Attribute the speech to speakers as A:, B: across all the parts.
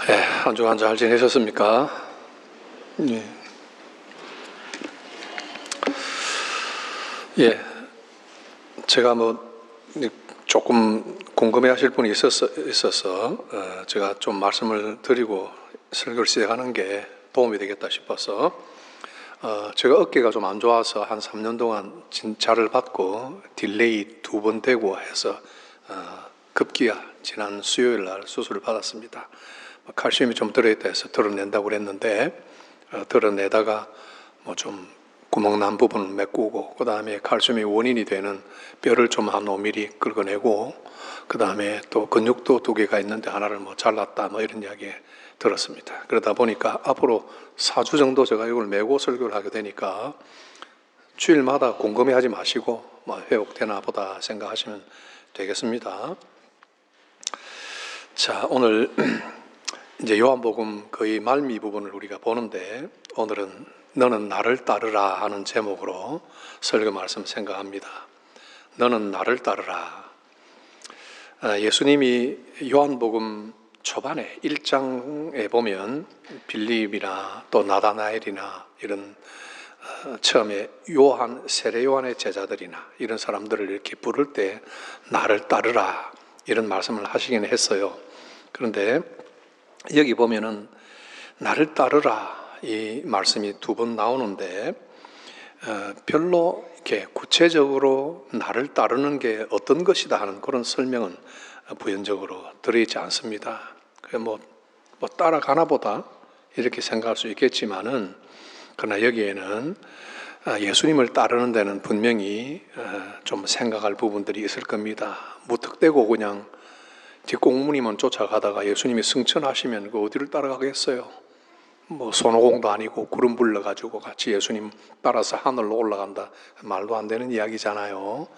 A: 네, 한 주간 잘 지내셨습니까? 예. 예, 제가 조금 궁금해하실 분이 있어서 제가 좀 말씀을 드리고 설교를 시작하는 게 도움이 되겠다 싶어서 제가 어깨가 좀 안 좋아서 한 3년 동안 진찰을 받고 딜레이 2번 되고 해서 급기야 지난 수요일 날 수술을 받았습니다. 칼슘이 좀 들어있다 해서 드러낸다고 그랬는데 드러내다가 좀 구멍 난 부분을 메꾸고 그 다음에 칼슘이 원인이 되는 뼈를 좀 한 5mm 긁어내고 그 다음에 또 근육도 2개가 있는데 하나를 잘랐다 이런 이야기 들었습니다. 그러다 보니까 앞으로 4주 정도 제가 이걸 메고 설교를 하게 되니까 주일마다 궁금해하지 마시고 회복되나 보다 생각하시면 되겠습니다. 자, 오늘 이제 요한복음 거의 말미 부분을 우리가 보는데 오늘은 너는 나를 따르라 하는 제목으로 설교 말씀 생각합니다. 너는 나를 따르라. 예수님이 요한복음 초반에 1장에 보면 빌립이나 또 나다나엘이나 이런 처음에 세례 요한의 제자들이나 이런 사람들을 이렇게 부를 때 나를 따르라 이런 말씀을 하시긴 했어요. 그런데 여기 보면은 나를 따르라 이 말씀이 2번 나오는데 별로 이렇게 구체적으로 나를 따르는 게 어떤 것이다 하는 그런 설명은 부연적으로 들어있지 않습니다. 뭐 따라가나 보다 이렇게 생각할 수 있겠지만은 그러나 여기에는 예수님을 따르는 데는 분명히 좀 생각할 부분들이 있을 겁니다. 무턱대고 그냥 뒷공무니만 쫓아가다가 예수님이 승천하시면 그 어디를 따라가겠어요? 손오공도 아니고 구름 불러가지고 같이 예수님 따라서 하늘로 올라간다. 말도 안 되는 이야기잖아요.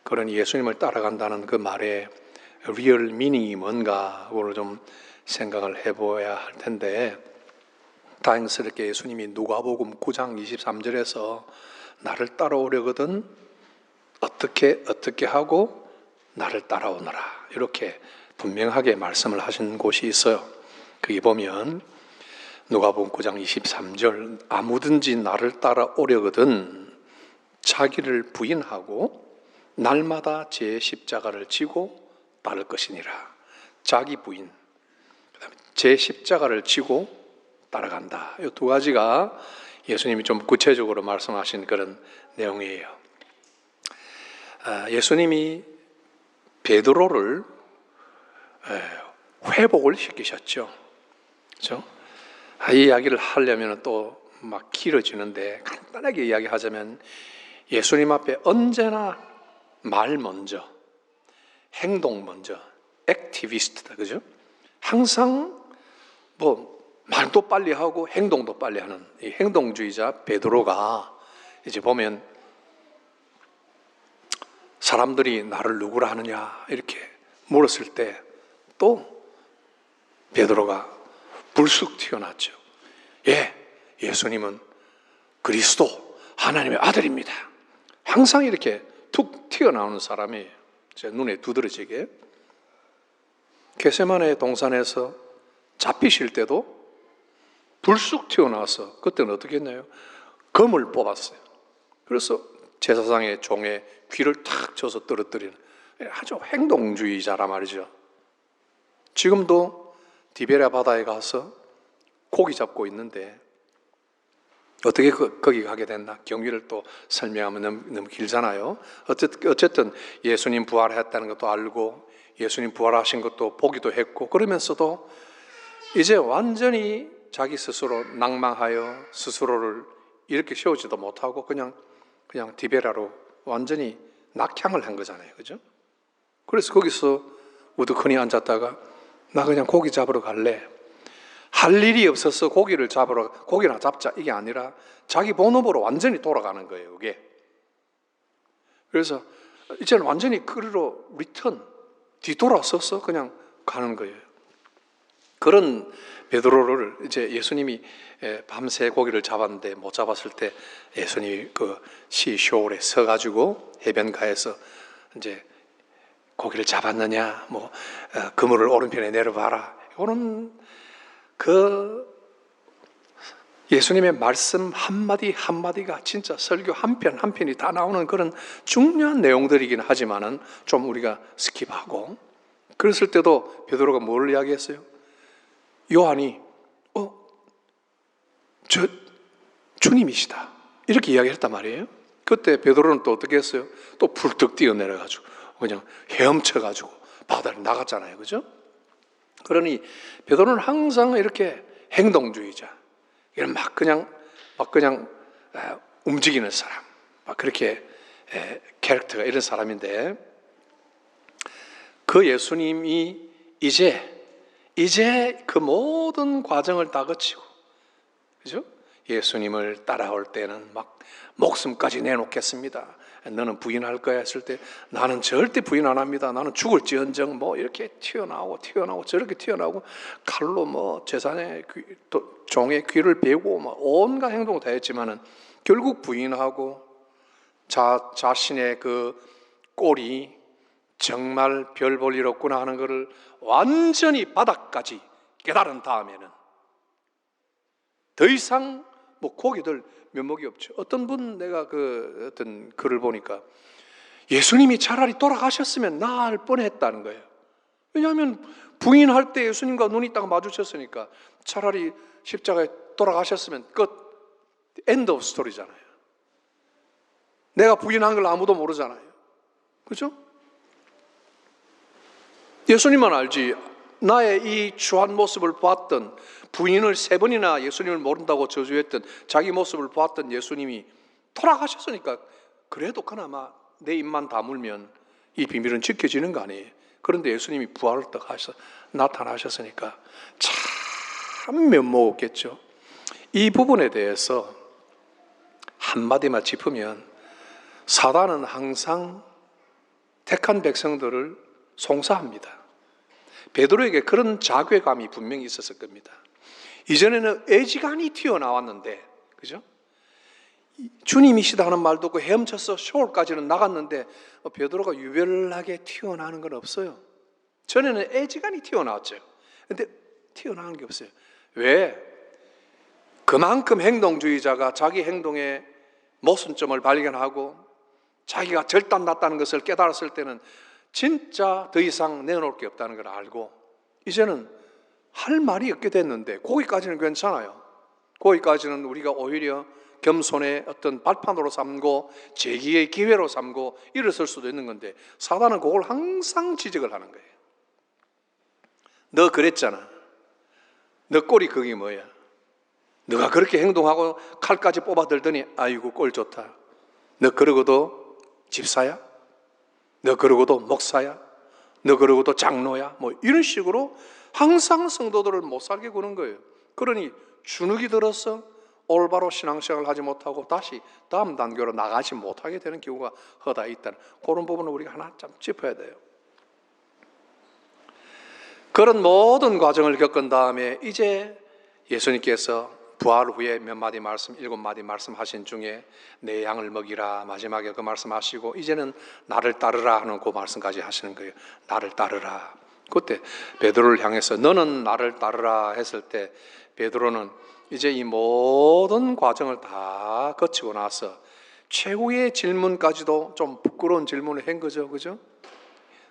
A: 그런 예수님을 따라간다는 그 말의 리얼 미닝이 뭔가 그걸 좀 생각을 해봐야 할 텐데 다행스럽게 예수님이 누가복음 9장 23절에서 나를 따라오려거든 어떻게 하고 나를 따라오너라 이렇게 분명하게 말씀을 하신 곳이 있어요. 거기 보면 누가복음 9장 23절 아무든지 나를 따라오려거든 자기를 부인하고 날마다 제 십자가를 지고 따를 것이니라. 자기 부인, 그다음에 제 십자가를 지고 따라간다. 이 2가지가 예수님이 좀 구체적으로 말씀하신 그런 내용이에요. 예수님이 베드로를 회복을 시키셨죠. 그렇죠? 이 이야기를 하려면 또 길어지는데 간단하게 이야기하자면 예수님 앞에 언제나 말 먼저, 행동 먼저, 액티비스트다, 그죠? 항상 말도 빨리 하고 행동도 빨리 하는 이 행동주의자 베드로가 이제 보면 사람들이 나를 누구라 하느냐 이렇게 물었을 때 또 베드로가 불쑥 튀어나왔죠. 예수님은 그리스도 하나님의 아들입니다. 항상 이렇게 툭 튀어나오는 사람이 제 눈에 두드러지게 겟세마네 동산에서 잡히실 때도 불쑥 튀어나와서 그때는 어떻게 했나요? 검을 뽑았어요. 그래서 제사장의 종의 귀를 탁 쳐서 떨어뜨리는 아주 행동주의자란 말이죠. 지금도 디베랴 바다에 가서 고기 잡고 있는데 어떻게 거기 가게 됐나? 경위를 또 설명하면 너무 길잖아요. 어쨌든 예수님 부활했다는 것도 알고 예수님 부활하신 것도 보기도 했고 그러면서도 이제 완전히 자기 스스로 낭망하여 스스로를 이렇게 세우지도 못하고 그냥 디베랴로 완전히 낙향을 한 거잖아요. 그죠? 그래서 거기서 우두커니 앉았다가 나 그냥 고기 잡으러 갈래. 할 일이 없어서 고기나 잡자 이게 아니라 자기 본업으로 완전히 돌아가는 거예요. 이게. 그래서 이제는 완전히 그리로 뒤돌아서서 그냥 가는 거예요. 그런 베드로를 이제 예수님이 밤새 고기를 잡았는데 못 잡았을 때 예수님이 그 시쇼울에 서가지고 해변가에서 이제 고기를 잡았느냐, 그물을 오른편에 내려봐라. 이거는 그 예수님의 말씀 한마디 한마디가 진짜 설교 한 편 한 편이 다 나오는 그런 중요한 내용들이긴 하지만은 좀 우리가 스킵하고, 그랬을 때도 베드로가 뭘 이야기했어요? 요한이 저 주님이시다 이렇게 이야기했단 말이에요. 그때 베드로는 또 어떻게 했어요? 또 불떡 뛰어내려가지고 그냥 헤엄쳐가지고 바다로 나갔잖아요, 그죠? 그러니 베드로는 항상 이렇게 행동주의자, 이런 막 그냥 움직이는 사람, 막 그렇게 캐릭터가 이런 사람인데, 그 예수님이 이제 그 모든 과정을 다 거치고, 그죠? 예수님을 따라올 때는 막 목숨까지 내놓겠습니다. 너는 부인할 거야 했을 때 나는 절대 부인 안 합니다. 나는 죽을지언정 뭐 이렇게 튀어나오고 저렇게 튀어나오고 칼로 뭐 제산의 종의 귀를 베고 뭐 온갖 행동을 다 했지만은 결국 부인하고 자신의 그 꼴이 정말 별 볼 일 없구나 하는 것을 완전히 바닥까지 깨달은 다음에는 더 이상 뭐 고기들 면목이 없죠. 어떤 분 내가 그 어떤 글을 보니까 예수님이 차라리 돌아가셨으면 나을 뻔했다는 거예요. 왜냐하면 부인할 때 예수님과 눈이 딱 마주쳤으니까 차라리 십자가에 돌아가셨으면 끝, end of story잖아요. 내가 부인한 걸 아무도 모르잖아요. 그렇죠? 예수님만 알지. 나의 이 추한 모습을 보았던, 부인을 3번이나 예수님을 모른다고 저주했던, 자기 모습을 보았던 예수님이 돌아가셨으니까 그래도 그나마 내 입만 다물면 이 비밀은 지켜지는 거 아니에요. 그런데 예수님이 부활을 딱 나타나셨으니까 참 면목 없겠죠. 이 부분에 대해서 한마디만 짚으면, 사단은 항상 택한 백성들을 송사합니다. 베드로에게 그런 자괴감이 분명히 있었을 겁니다. 이전에는 애지간히 튀어나왔는데, 그죠? 주님이시다 하는 말도 없고 헤엄쳐서 쇼홀까지는 나갔는데 베드로가 유별나게 튀어나오는 건 없어요. 전에는 애지간히 튀어나왔죠. 근데 튀어나오는 게 없어요. 왜? 그만큼 행동주의자가 자기 행동의 모순점을 발견하고 자기가 절단났다는 것을 깨달았을 때는 진짜 더 이상 내놓을 게 없다는 걸 알고 이제는 할 말이 없게 됐는데, 거기까지는 괜찮아요. 거기까지는 우리가 오히려 겸손의 어떤 발판으로 삼고 제기의 기회로 삼고 일어설 수도 있는 건데, 사단은 그걸 항상 지적을 하는 거예요. 너 그랬잖아. 너 꼴이 그게 뭐야? 너가 그렇게 행동하고 칼까지 뽑아들더니 아이고 꼴 좋다. 너 그러고도 집사야? 너 그러고도 목사야? 너 그러고도 장로야? 뭐 이런 식으로 항상 성도들을 못 살게 구는 거예요. 그러니 주눅이 들어서 올바로 신앙생활을 하지 못하고 다시 다음 단계로 나가지 못하게 되는 경우가 허다 있다는 그런 부분을 우리가 하나 좀 짚어야 돼요. 그런 모든 과정을 겪은 다음에 이제 예수님께서 부활 후에 몇 마디 말씀, 7마디 말씀하신 중에 내 양을 먹이라 마지막에 그 말씀하시고 이제는 나를 따르라 하는 그 말씀까지 하시는 거예요. 나를 따르라. 그때 베드로를 향해서 너는 나를 따르라 했을 때 베드로는 이제 이 모든 과정을 다 거치고 나서 최후의 질문까지도 좀 부끄러운 질문을 한 거죠. 그죠?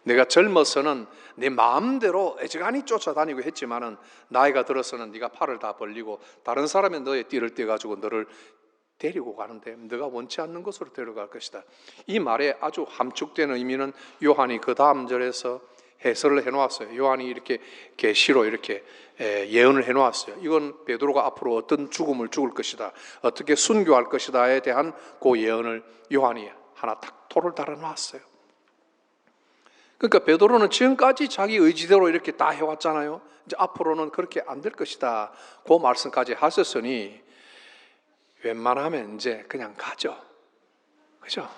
A: 내가 젊어서는 네 마음대로 애지간히 쫓아다니고 했지만은 나이가 들어서는 네가 팔을 다 벌리고 다른 사람의 너의 띠를 떼가지고 너를 데리고 가는데 네가 원치 않는 곳으로 데려갈 것이다. 이 말에 아주 함축된 의미는 요한이 그 다음 절에서 해설을 해놓았어요. 요한이 이렇게 계시로 이렇게 예언을 해놓았어요. 이건 베드로가 앞으로 어떤 죽음을 죽을 것이다, 어떻게 순교할 것이다에 대한 그 예언을 요한이 하나 딱 토를 달아놨어요. 그러니까 베드로는 지금까지 자기 의지대로 이렇게 다 해왔잖아요. 이제 앞으로는 그렇게 안 될 것이다, 그 말씀까지 하셨으니 웬만하면 이제 그냥 가죠. 그죠?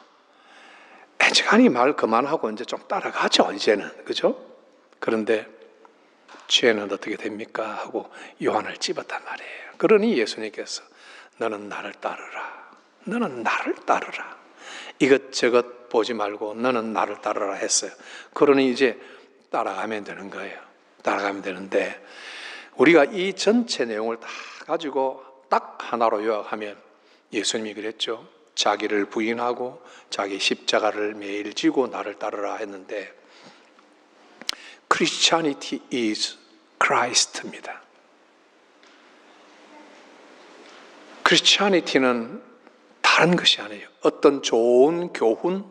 A: 애지간히 말 그만하고 이제 좀 따라가죠, 이제는. 그죠? 그런데 죄는 어떻게 됩니까? 하고 요한을 찝었단 말이에요. 그러니 예수님께서 너는 나를 따르라. 너는 나를 따르라. 이것저것 보지 말고 너는 나를 따르라 했어요. 그러니 이제 따라가면 되는 거예요. 따라가면 되는데 우리가 이 전체 내용을 다 가지고 딱 하나로 요약하면 예수님이 그랬죠. 자기를 부인하고 자기 십자가를 매일 지고 나를 따르라 했는데 Christianity is Christ입니다. Christianity는 다른 것이 아니에요. 어떤 좋은 교훈,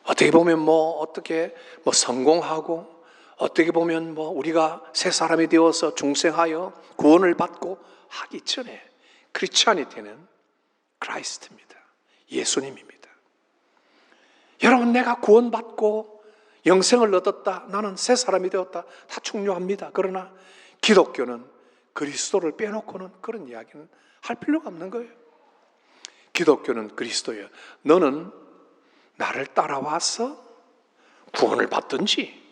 A: 어떻게 보면 어떻게 성공하고, 어떻게 보면 우리가 새 사람이 되어서 중생하여 구원을 받고 하기 전에 크리스찬이티는 크라이스트입니다. 예수님입니다. 여러분, 내가 구원받고 영생을 얻었다, 나는 새 사람이 되었다, 다 중요합니다. 그러나 기독교는 그리스도를 빼놓고는 그런 이야기는 할 필요가 없는 거예요. 기독교는 그리스도예요. 너는 나를 따라와서 구원을 받든지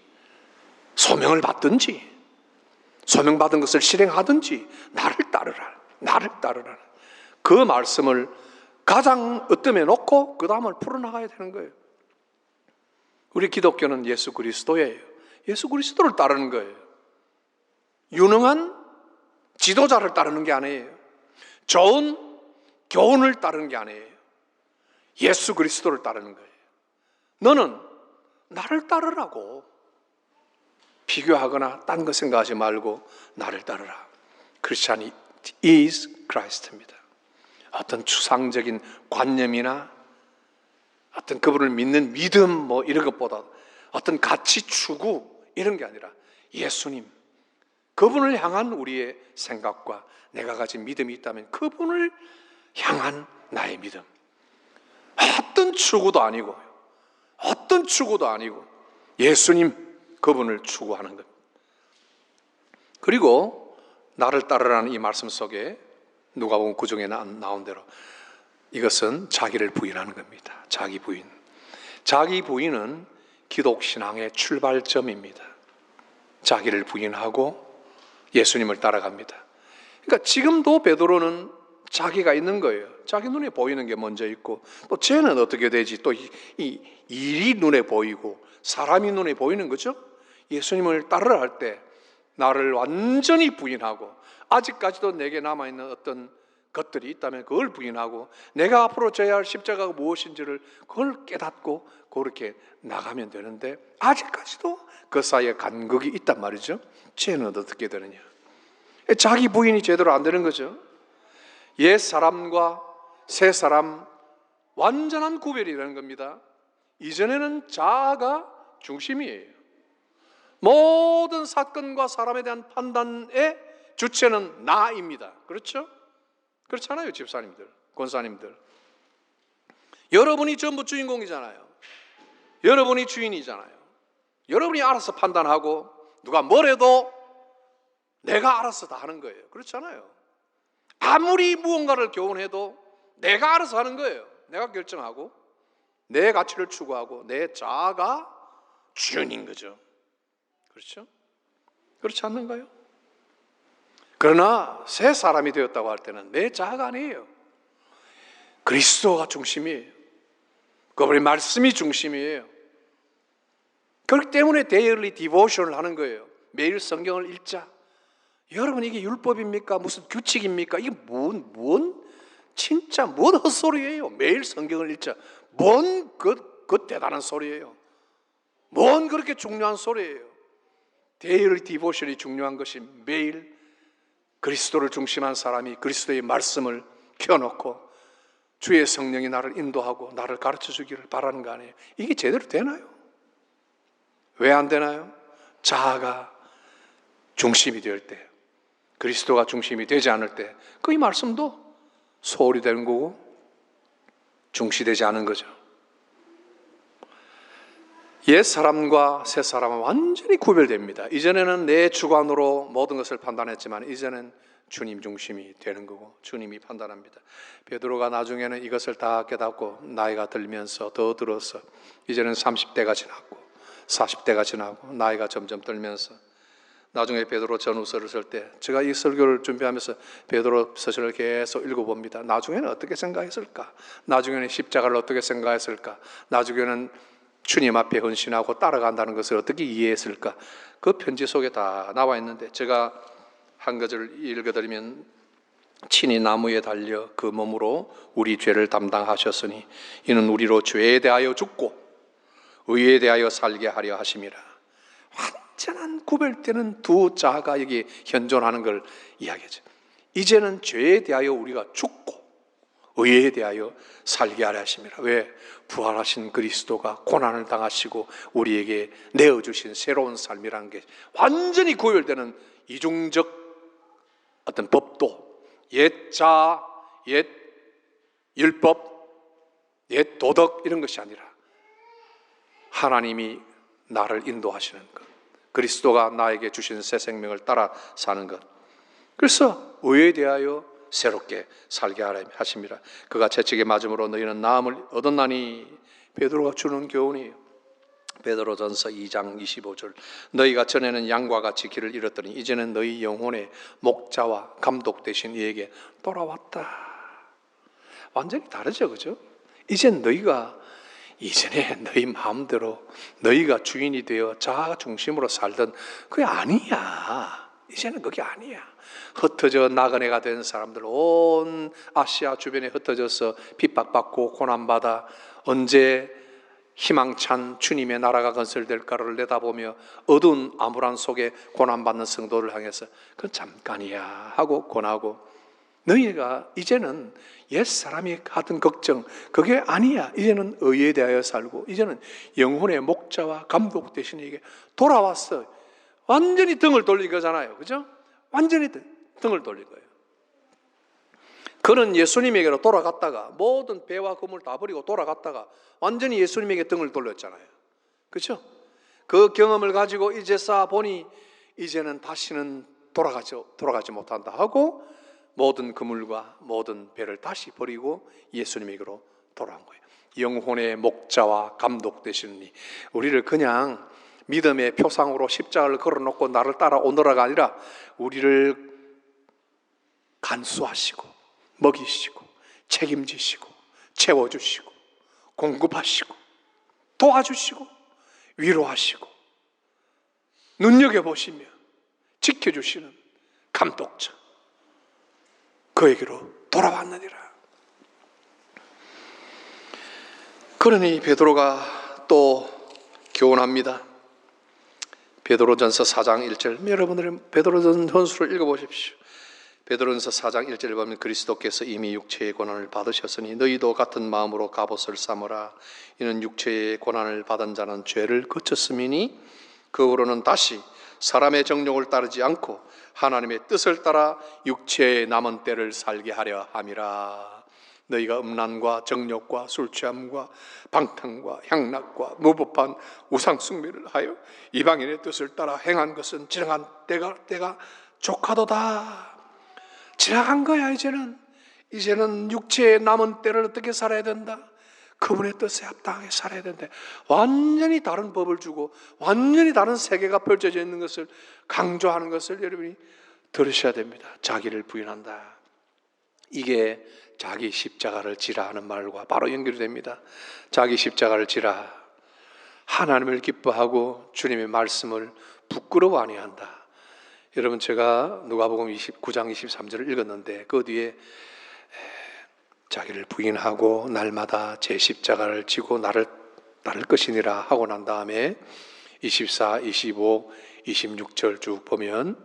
A: 소명을 받든지 소명받은 것을 실행하든지 나를 따르라, 나를 따르라. 그 말씀을 가장 으뜸에 놓고 그 다음을 풀어나가야 되는 거예요. 우리 기독교는 예수 그리스도예요. 예수 그리스도를 따르는 거예요. 유능한 지도자를 따르는 게 아니에요. 좋은 교훈을 따르는 게 아니에요. 예수 그리스도를 따르는 거예요. 너는 나를 따르라고. 비교하거나 딴 거 생각하지 말고 나를 따르라. Christianity is Christ입니다. 어떤 추상적인 관념이나 어떤 그분을 믿는 믿음 이런 것보다 어떤 가치 추구 이런 게 아니라 예수님, 그분을 향한 우리의 생각과 내가 가진 믿음이 있다면 그분을 향한 나의 믿음. 어떤 추구도 아니고 어떤 추구도 아니고 예수님, 그분을 추구하는 겁니다. 그리고 나를 따르라는 이 말씀 속에 누가복음 9장에 나온 대로 이것은 자기를 부인하는 겁니다. 자기 부인. 자기 부인은 기독신앙의 출발점입니다. 자기를 부인하고 예수님을 따라갑니다. 그러니까 지금도 베드로는 자기가 있는 거예요. 자기 눈에 보이는 게 먼저 있고, 또 쟤는 어떻게 되지? 또 이 일이 눈에 보이고 사람이 눈에 보이는 거죠. 예수님을 따르라 할 때 나를 완전히 부인하고 아직까지도 내게 남아있는 어떤 것들이 있다면 그걸 부인하고 내가 앞으로 져야 할 십자가가 무엇인지를 그걸 깨닫고 그렇게 나가면 되는데 아직까지도 그 사이에 간극이 있단 말이죠. 쟤는 어떻게 되느냐? 자기 부인이 제대로 안 되는 거죠. 옛 사람과 새 사람 완전한 구별이라는 겁니다. 이전에는 자아가 중심이에요. 모든 사건과 사람에 대한 판단의 주체는 나입니다. 그렇죠? 그렇잖아요, 집사님들, 권사님들. 여러분이 전부 주인공이잖아요. 여러분이 주인이잖아요. 여러분이 알아서 판단하고 누가 뭐래도 내가 알아서 다 하는 거예요. 그렇잖아요. 아무리 무언가를 교훈해도 내가 알아서 하는 거예요. 내가 결정하고 내 가치를 추구하고 내 자아가 주인인 거죠. 그렇죠? 그렇지 않는가요? 그러나 새 사람이 되었다고 할 때는 내 자아가 아니에요. 그리스도가 중심이에요. 그분의 말씀이 중심이에요. 그렇기 때문에 데일리 디보션을 하는 거예요. 매일 성경을 읽자. 여러분, 이게 율법입니까? 무슨 규칙입니까? 이게 진짜 뭔 헛소리예요. 매일 성경을 읽자. 그 대단한 소리예요. 뭔 그렇게 중요한 소리예요. 데일리 디보션이 중요한 것이 매일 그리스도를 중심한 사람이 그리스도의 말씀을 켜놓고 주의 성령이 나를 인도하고 나를 가르쳐 주기를 바라는 거 아니에요. 이게 제대로 되나요? 왜 안 되나요? 자아가 중심이 될 때, 그리스도가 중심이 되지 않을 때 그 이 말씀도 소홀히 되는 거고 중시되지 않은 거죠. 옛 사람과 새 사람은 완전히 구별됩니다. 이전에는 내 주관으로 모든 것을 판단했지만 이제는 주님 중심이 되는 거고 주님이 판단합니다. 베드로가 나중에는 이것을 다 깨닫고 나이가 들면서 더 들어서 이제는 30대가 지났고 40대가 지나고 나이가 점점 들면서 나중에 베드로 전후서를 쓸 때 제가 이 설교를 준비하면서 베드로 서신을 계속 읽어봅니다. 나중에는 어떻게 생각했을까? 나중에는 십자가를 어떻게 생각했을까? 나중에는 주님 앞에 헌신하고 따라간다는 것을 어떻게 이해했을까? 그 편지 속에 다 나와 있는데 제가 한 구절 읽어드리면 친히 나무에 달려 그 몸으로 우리 죄를 담당하셨으니 이는 우리로 죄에 대하여 죽고 의에 대하여 살게 하려 하심이라. 완전한 구별되는 두 자가 여기 현존하는 걸 이야기하죠. 이제는 죄에 대하여 우리가 죽고 의에 대하여 살게 하려 하심이라. 왜? 부활하신 그리스도가 고난을 당하시고 우리에게 내어주신 새로운 삶이라는 게 완전히 구별되는 이중적 어떤 법도, 옛 자, 옛 율법, 옛 도덕 이런 것이 아니라 하나님이 나를 인도하시는 것, 그리스도가 나에게 주신 새 생명을 따라 사는 것. 그래서 의에 대하여 새롭게 살게 하라 하십니다. 그가 채찍에 맞음으로 너희는 나음을 얻었나니. 베드로가 주는 교훈이에요. 베드로전서 2장 25절. 너희가 전에는 양과 같이 길을 잃었더니 이제는 너희 영혼의 목자와 감독 되신 이에게 돌아왔다. 완전히 다르죠, 그죠? 이젠 너희가 이전에 너희 마음대로 너희가 주인이 되어 자아 중심으로 살던 그게 아니야. 이제는 그게 아니야. 흩어져 나그네가 된 사람들, 온 아시아 주변에 흩어져서 핍박받고 고난받아 언제 희망찬 주님의 나라가 건설될까를 내다보며 어두운 암울한 속에 고난받는 성도를 향해서 그건 잠깐이야 하고 권하고, 너희가 이제는 옛사람이 하던 걱정 그게 아니야. 이제는 의에 대하여 살고 이제는 영혼의 목자와 감독 되신 이에게 돌아왔어. 완전히 등을 돌린 거잖아요, 그죠? 완전히 등을 돌린 거예요. 그는 예수님에게로 돌아갔다가 모든 배와 그물 다 버리고 돌아갔다가 완전히 예수님에게 등을 돌렸잖아요, 그렇죠? 그 경험을 가지고 이제서 보니 이제는 다시는 돌아가지 못한다 하고 모든 그물과 모든 배를 다시 버리고 예수님에게로 돌아온 거예요. 영혼의 목자와 감독 되시니 우리를 그냥 믿음의 표상으로 십자가를 걸어놓고 나를 따라오너라가 아니라 우리를 간수하시고 먹이시고 책임지시고 채워주시고 공급하시고 도와주시고 위로하시고 눈여겨보시며 지켜주시는 감독자, 그에게로 돌아왔느니라. 그러니 베드로가 또 교훈합니다. 베드로전서 4장 1절, 여러분들은 베드로전서를 읽어보십시오. 베드로전서 4장 1절을 보면 그리스도께서 이미 육체의 고난을 받으셨으니 너희도 같은 마음으로 갑옷을 삼으라. 이는 육체의 고난을 받은 자는 죄를 거쳤음이니 그 후로는 다시 사람의 정욕을 따르지 않고 하나님의 뜻을 따라 육체의 남은 때를 살게 하려 함이라. 너희가 음란과 정욕과 술취함과 방탕과 향락과 무법한 우상숭배를 하여 이방인의 뜻을 따라 행한 것은 지나간 때가 족하도다. 지나간 거야. 이제는 육체의 남은 때를 어떻게 살아야 된다? 그분의 뜻에 합당하게 살아야 된다. 완전히 다른 법을 주고 완전히 다른 세계가 펼쳐져 있는 것을 강조하는 것을 여러분이 들으셔야 됩니다. 자기를 부인한다. 이게 자기 십자가를 지라 하는 말과 바로 연결이 됩니다. 자기 십자가를 지라, 하나님을 기뻐하고 주님의 말씀을 부끄러워 아니한다. 여러분, 제가 누가복음 29장 23절을 읽었는데 그 뒤에 자기를 부인하고 날마다 제 십자가를 지고 나를 따를 것이니라 하고 난 다음에 24, 25, 26절 쭉 보면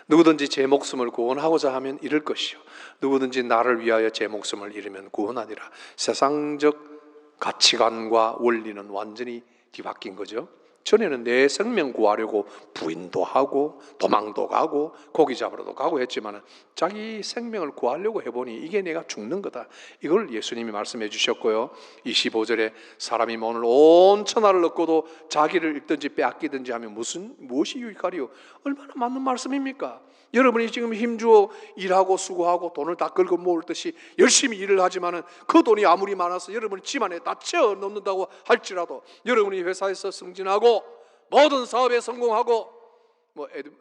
A: 누구든지 제 목숨을 구원하고자 하면 잃을 것이요 누구든지 나를 위하여 제 목숨을 잃으면 구원하리라. 세상적 가치관과 원리는 완전히 뒤바뀐 거죠. 전에는 내 생명 구하려고 부인도 하고 도망도 가고 고기 잡으러도 가고 했지만 자기 생명을 구하려고 해보니 이게 내가 죽는 거다. 이걸 예수님이 말씀해 주셨고요. 25절에 사람이 오늘 온 천하를 얻고도 자기를 잃든지 빼앗기든지 하면 무엇이 유익하리요? 얼마나 맞는 말씀입니까? 여러분이 지금 힘주어 일하고 수고하고 돈을 다 긁어 모을 듯이 열심히 일을 하지만은 그 돈이 아무리 많아서 여러분이 집안에 다 채워 넣는다고 할지라도 여러분이 회사에서 승진하고 모든 사업에 성공하고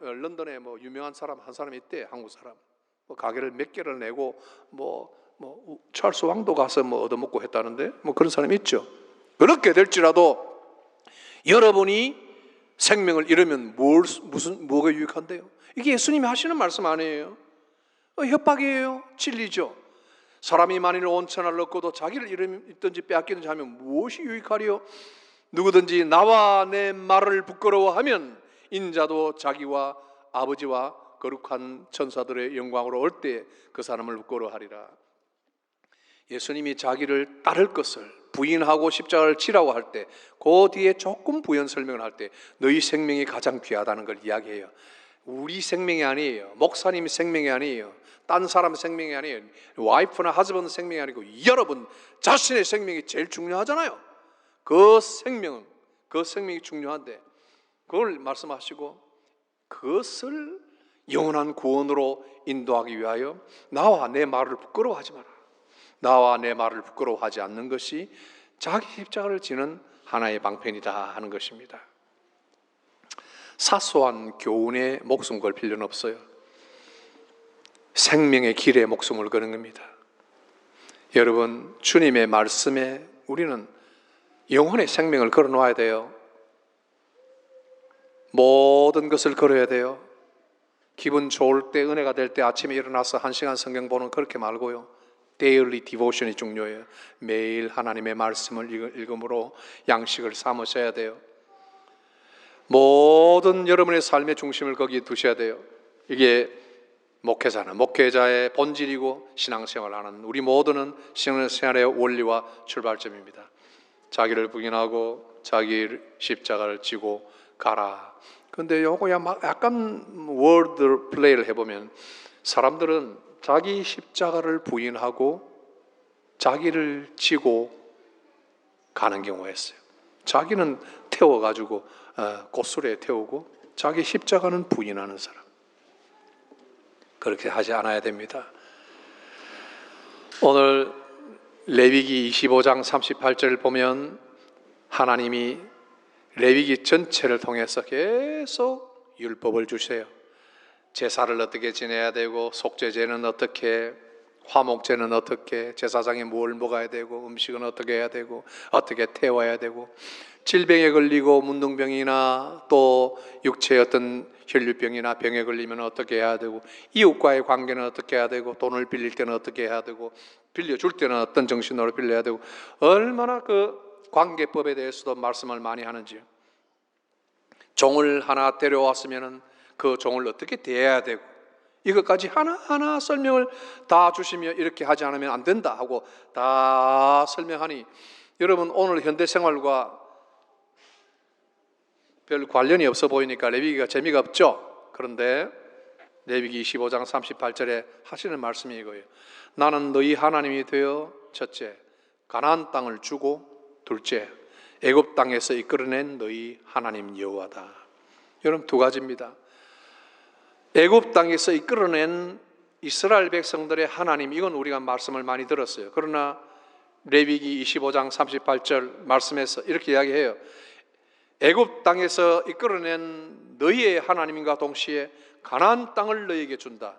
A: 런던에 유명한 사람 한 사람이 있대. 한국 사람 가게를 몇 개를 내고 찰스 왕도 가서 얻어먹고 했다는데 그런 사람이 있죠. 그렇게 될지라도 여러분이 생명을 잃으면 뭐가 유익한데요? 이게 예수님이 하시는 말씀 아니에요? 협박이에요. 진리죠. 사람이 만일 온 천하를 얻고도 자기를 잃든지 빼앗기든지 하면 무엇이 유익하리요? 누구든지 나와 내 말을 부끄러워하면 인자도 자기와 아버지와 거룩한 천사들의 영광으로 올 때 그 사람을 부끄러워하리라. 예수님이 자기를 따를 것을 부인하고 십자가를 지라고 할 때, 그 뒤에 조금 부연 설명을 할 때 너희 생명이 가장 귀하다는 걸 이야기해요. 우리 생명이 아니에요. 목사님 생명이 아니에요. 딴 사람 생명이 아니에요. 와이프나 하즈번드 생명이 아니고 여러분 자신의 생명이 제일 중요하잖아요. 그 생명이 중요한데 그걸 말씀하시고 그것을 영원한 구원으로 인도하기 위하여 나와 내 말을 부끄러워하지 마라. 나와 내 말을 부끄러워하지 않는 것이 자기 십자가를 지는 하나의 방편이다 하는 것입니다. 사소한 교훈에 목숨 걸 필요는 없어요. 생명의 길에 목숨을 거는 겁니다. 여러분, 주님의 말씀에 우리는 영혼의 생명을 걸어 놓아야 돼요. 모든 것을 걸어야 돼요. 기분 좋을 때, 은혜가 될 때 아침에 일어나서 1시간 성경 보는 그렇게 말고요. 데일리 디보션이 중요해요. 매일 하나님의 말씀을 읽음으로 양식을 삼으셔야 돼요. 모든 여러분의 삶의 중심을 거기에 두셔야 돼요. 이게 목회자의 본질이고 신앙생활하는 우리 모두는 신앙생활의 원리와 출발점입니다. 자기를 부인하고 자기 십자가를 지고 가라. 그런데 요거 약간 워드 플레이를 해보면 사람들은 자기 십자가를 부인하고 자기를 지고 가는 경우가 있어요. 자기는 태워가지고 꽃술에 태우고 자기 십자가는 부인하는 사람. 그렇게 하지 않아야 됩니다. 오늘 레위기 25장 38절을 보면 하나님이 레위기 전체를 통해서 계속 율법을 주세요. 제사를 어떻게 지내야 되고, 속죄제는 어떻게, 화목제는 어떻게, 제사장에 뭘 먹어야 되고, 음식은 어떻게 해야 되고, 어떻게 태워야 되고, 질병에 걸리고 문둥병이나 또 육체의 어떤 혈류병이나 병에 걸리면 어떻게 해야 되고, 이웃과의 관계는 어떻게 해야 되고, 돈을 빌릴 때는 어떻게 해야 되고, 빌려줄 때는 어떤 정신으로 빌려야 되고, 얼마나 그 관계법에 대해서도 말씀을 많이 하는지요. 종을 하나 데려왔으면 그 종을 어떻게 대해야 되고, 이것까지 하나하나 설명을 다 주시며 이렇게 하지 않으면 안 된다 하고 다 설명하니, 여러분 오늘 현대생활과 별 관련이 없어 보이니까 레위기가 재미가 없죠. 그런데 레위기 25장 38절에 하시는 말씀이 이거예요. 나는 너희 하나님이 되어 첫째 가나안 땅을 주고, 둘째 애굽 땅에서 이끌어낸 너희 하나님 여호와다. 여러분 두 가지입니다. 애굽 땅에서 이끌어낸 이스라엘 백성들의 하나님, 이건 우리가 말씀을 많이 들었어요. 그러나 레위기 25장 38절 말씀에서 이렇게 이야기해요. 애굽 땅에서 이끌어낸 너희의 하나님과 동시에 가나안 땅을 너희에게 준다.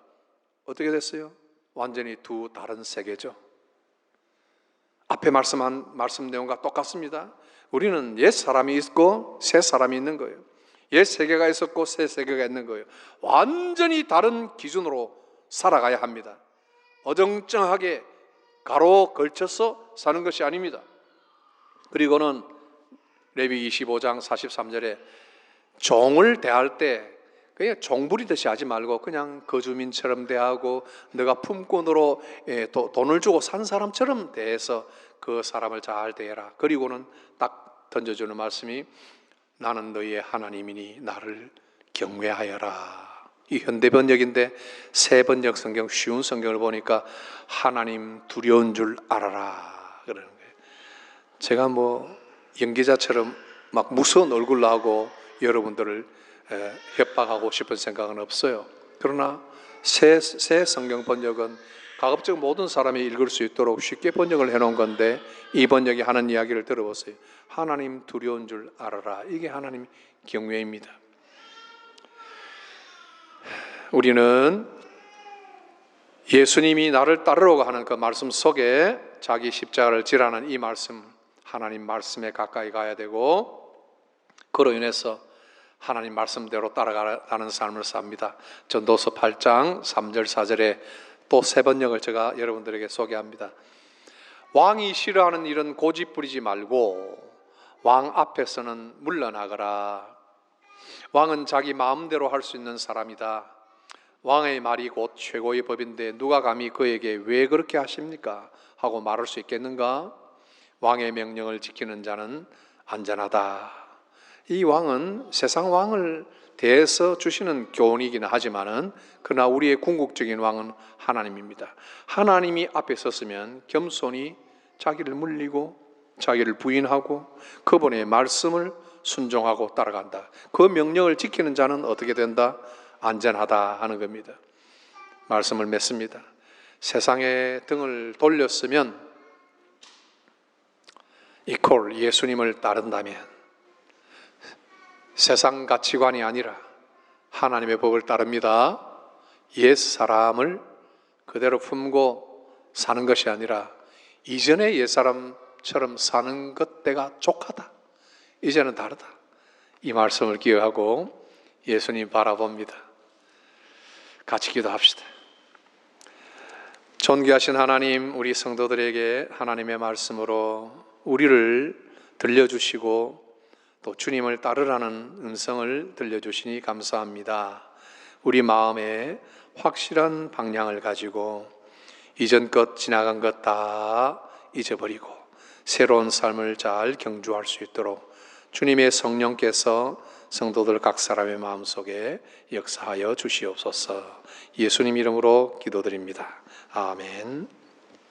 A: 어떻게 됐어요? 완전히 두 다른 세계죠. 앞에 말씀한 말씀 내용과 똑같습니다. 우리는 옛 사람이 있고 새 사람이 있는 거예요. 옛 세계가 있었고 새 세계가 있는 거예요. 완전히 다른 기준으로 살아가야 합니다. 어정쩡하게 가로 걸쳐서 사는 것이 아닙니다. 그리고는 레위기 25장 43절에 종을 대할 때 그냥 종부리듯이 하지 말고 그냥 거주민처럼 대하고 너가 품꾼으로 돈을 주고 산 사람처럼 대해서 그 사람을 잘 대해라. 그리고는 딱 던져주는 말씀이 나는 너희의 하나님이니 나를 경외하여라. 이 현대 번역인데 새 번역 성경, 쉬운 성경을 보니까 하나님 두려운 줄 알아라 그러는 거예요. 제가 연기자처럼 막 무서운 얼굴로 하고 여러분들을 협박하고 싶은 생각은 없어요. 그러나 새 성경 번역은 가급적 모든 사람이 읽을 수 있도록 쉽게 번역을 해놓은 건데, 이 번역이 하는 이야기를 들어보세요. 하나님 두려운 줄 알아라. 이게 하나님 경외입니다. 우리는 예수님이 나를 따르라고 하는 그 말씀 속에 자기 십자가를 지라는 이 말씀, 하나님 말씀에 가까이 가야 되고, 그로 인해서 하나님 말씀대로 따라가는 삶을 삽니다. 전도서 8장 3절 4절에 또 세 번역을 제가 여러분들에게 소개합니다. 왕이 싫어하는 일은 고집 부리지 말고 왕 앞에서는 물러나거라. 왕은 자기 마음대로 할 수 있는 사람이다. 왕의 말이 곧 최고의 법인데 누가 감히 그에게 왜 그렇게 하십니까? 하고 말할 수 있겠는가? 왕의 명령을 지키는 자는 안전하다. 이 왕은 세상 왕을 대해서 주시는 교훈이긴 하지만은 그러나 우리의 궁극적인 왕은 하나님입니다. 하나님이 앞에 섰으면 겸손히 자기를 물리고 자기를 부인하고 그분의 말씀을 순종하고 따라간다. 그 명령을 지키는 자는 어떻게 된다? 안전하다 하는 겁니다. 말씀을 맺습니다. 세상에 등을 돌렸으면 이퀄 예수님을 따른다면 세상 가치관이 아니라 하나님의 법을 따릅니다. 옛 사람을 그대로 품고 사는 것이 아니라 이전의 옛 사람처럼 사는 것 때가 족하다. 이제는 다르다. 이 말씀을 기억하고 예수님 바라봅니다. 같이 기도합시다. 존귀하신 하나님, 우리 성도들에게 하나님의 말씀으로 우리를 들려주시고 또 주님을 따르라는 음성을 들려주시니 감사합니다. 우리 마음에 확실한 방향을 가지고 이전 것 지나간 것 다 잊어버리고 새로운 삶을 잘 경주할 수 있도록 주님의 성령께서 성도들 각 사람의 마음속에 역사하여 주시옵소서. 예수님 이름으로 기도드립니다. 아멘.